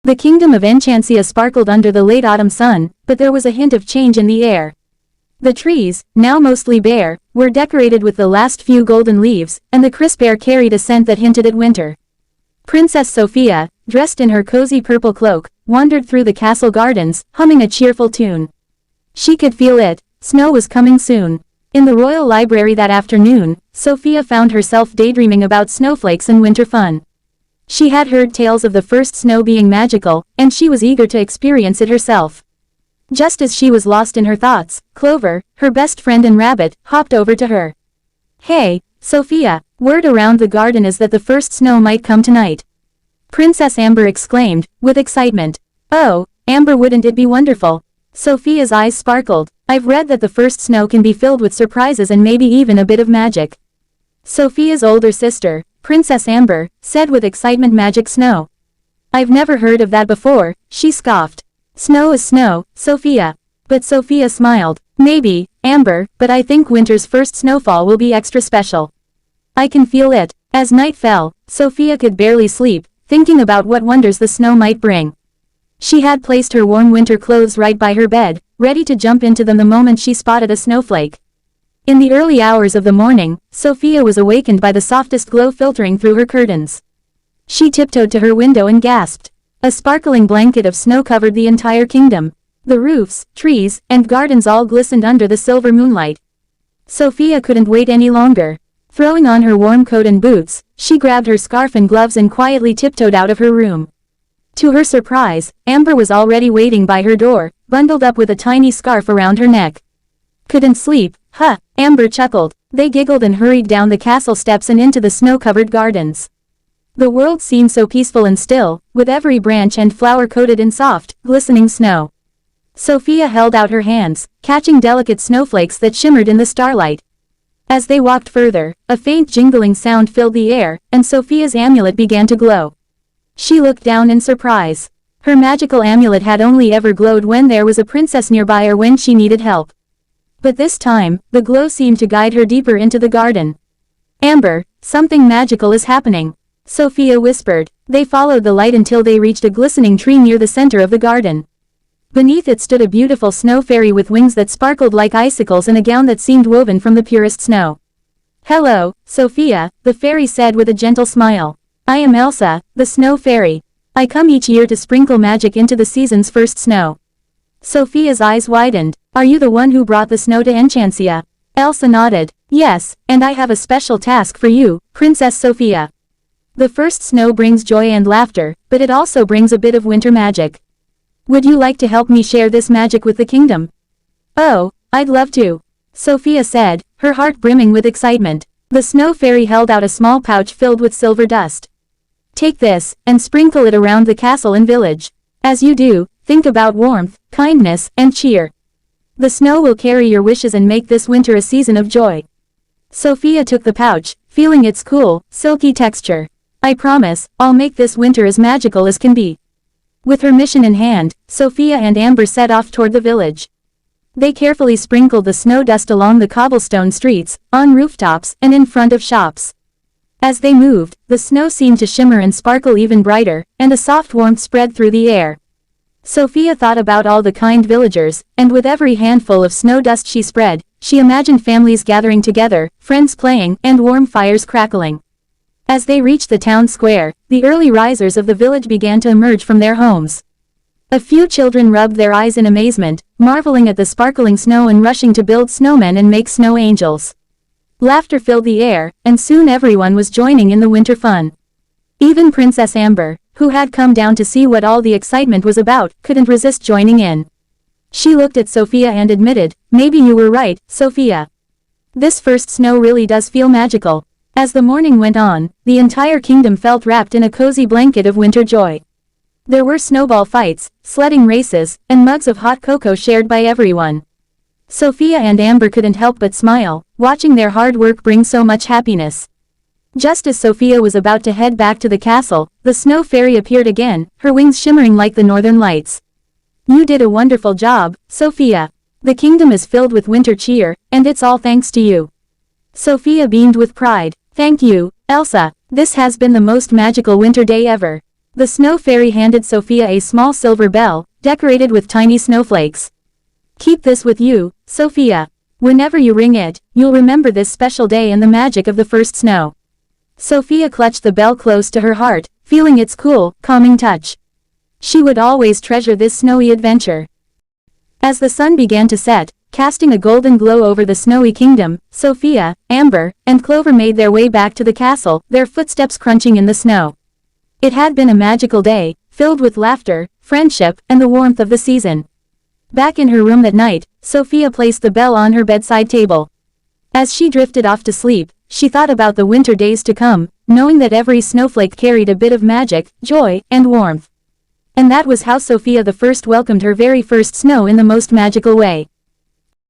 The Kingdom of Enchancia sparkled under the late autumn sun, but there was a hint of change in the air. The trees, now mostly bare, were decorated with the last few golden leaves, and the crisp air carried a scent that hinted at winter. Princess Sofia, dressed in her cozy purple cloak, wandered through the castle gardens, humming a cheerful tune. She could feel it. Snow was coming soon. In the royal library that afternoon, Sofia found herself daydreaming about snowflakes and winter fun. She had heard tales of the first snow being magical, and she was eager to experience it herself. Just as she was lost in her thoughts, Clover, her best friend and rabbit, hopped over to her. "Hey, Sofia, word around the garden is that the first snow might come tonight," Princess Amber exclaimed, with excitement. "Oh, Amber, wouldn't it be wonderful?" Sofia's eyes sparkled. "I've read that the first snow can be filled with surprises and maybe even a bit of magic." Sofia's older sister, Princess Amber, said with excitement, "Magic snow? I've never heard of that before," she scoffed. "Snow is snow, Sofia." But Sofia smiled. "Maybe, Amber, but I think winter's first snowfall will be extra special. I can feel it." As night fell, Sofia could barely sleep, thinking about what wonders the snow might bring. She had placed her warm winter clothes right by her bed, ready to jump into them the moment she spotted a snowflake. In the early hours of the morning, Sofia was awakened by the softest glow filtering through her curtains. She tiptoed to her window and gasped. A sparkling blanket of snow covered the entire kingdom. The roofs, trees, and gardens all glistened under the silver moonlight. Sofia couldn't wait any longer. Throwing on her warm coat and boots, she grabbed her scarf and gloves and quietly tiptoed out of her room. To her surprise, Amber was already waiting by her door, bundled up with a tiny scarf around her neck. "Couldn't sleep, huh?" Amber chuckled. They giggled and hurried down the castle steps and into the snow-covered gardens. The world seemed so peaceful and still, with every branch and flower coated in soft, glistening snow. Sofia held out her hands, catching delicate snowflakes that shimmered in the starlight. As they walked further, a faint jingling sound filled the air, and Sofia's amulet began to glow. She looked down in surprise. Her magical amulet had only ever glowed when there was a princess nearby or when she needed help. But this time, the glow seemed to guide her deeper into the garden. "Amber, something magical is happening," Sofia whispered. They followed the light until they reached a glistening tree near the center of the garden. Beneath it stood a beautiful snow fairy with wings that sparkled like icicles and a gown that seemed woven from the purest snow. "Hello, Sofia," the fairy said with a gentle smile. "I am Elsa, the snow fairy. I come each year to sprinkle magic into the season's first snow." Sofia's eyes widened. "Are you the one who brought the snow to Enchancia?" Elsa nodded. "Yes, and I have a special task for you, Princess Sofia. The first snow brings joy and laughter, but it also brings a bit of winter magic. Would you like to help me share this magic with the kingdom?" "Oh, I'd love to," Sofia said, her heart brimming with excitement. The snow fairy held out a small pouch filled with silver dust. "Take this, and sprinkle it around the castle and village. As you do, think about warmth, kindness, and cheer. The snow will carry your wishes and make this winter a season of joy." Sofia took the pouch, feeling its cool, silky texture. "I promise, I'll make this winter as magical as can be." With her mission in hand, Sofia and Amber set off toward the village. They carefully sprinkled the snow dust along the cobblestone streets, on rooftops, and in front of shops. As they moved, the snow seemed to shimmer and sparkle even brighter, and a soft warmth spread through the air. Sofia thought about all the kind villagers, and with every handful of snow dust she spread, she imagined families gathering together, friends playing, and warm fires crackling. As they reached the town square, the early risers of the village began to emerge from their homes. A few children rubbed their eyes in amazement, marveling at the sparkling snow and rushing to build snowmen and make snow angels. Laughter filled the air, and soon everyone was joining in the winter fun. Even Princess Amber, who had come down to see what all the excitement was about, couldn't resist joining in. She looked at Sofia and admitted, "Maybe you were right, Sofia. This first snow really does feel magical." As the morning went on, the entire kingdom felt wrapped in a cozy blanket of winter joy. There were snowball fights, sledding races, and mugs of hot cocoa shared by everyone. Sofia and Amber couldn't help but smile, watching their hard work bring so much happiness. Just as Sofia was about to head back to the castle, the snow fairy appeared again, her wings shimmering like the northern lights. "You did a wonderful job, Sofia. The kingdom is filled with winter cheer, and it's all thanks to you." Sofia beamed with pride. "Thank you, Elsa. This has been the most magical winter day ever." The snow fairy handed Sofia a small silver bell, decorated with tiny snowflakes. Keep this with you, Sofia. Whenever you ring it, you'll remember this special day and the magic of the first snow. Sofia clutched the bell close to her heart, feeling its cool, calming touch. She would always treasure this snowy adventure. As the sun began to set, casting a golden glow over the snowy kingdom, Sofia, Amber, and Clover made their way back to the castle, their footsteps crunching in the snow. It had been a magical day, filled with laughter, friendship, and the warmth of the season. Back in her room that night, Sofia placed the bell on her bedside table. As she drifted off to sleep, she thought about the winter days to come, knowing that every snowflake carried a bit of magic, joy, and warmth. And that was how Sofia the First welcomed her very first snow in the most magical way.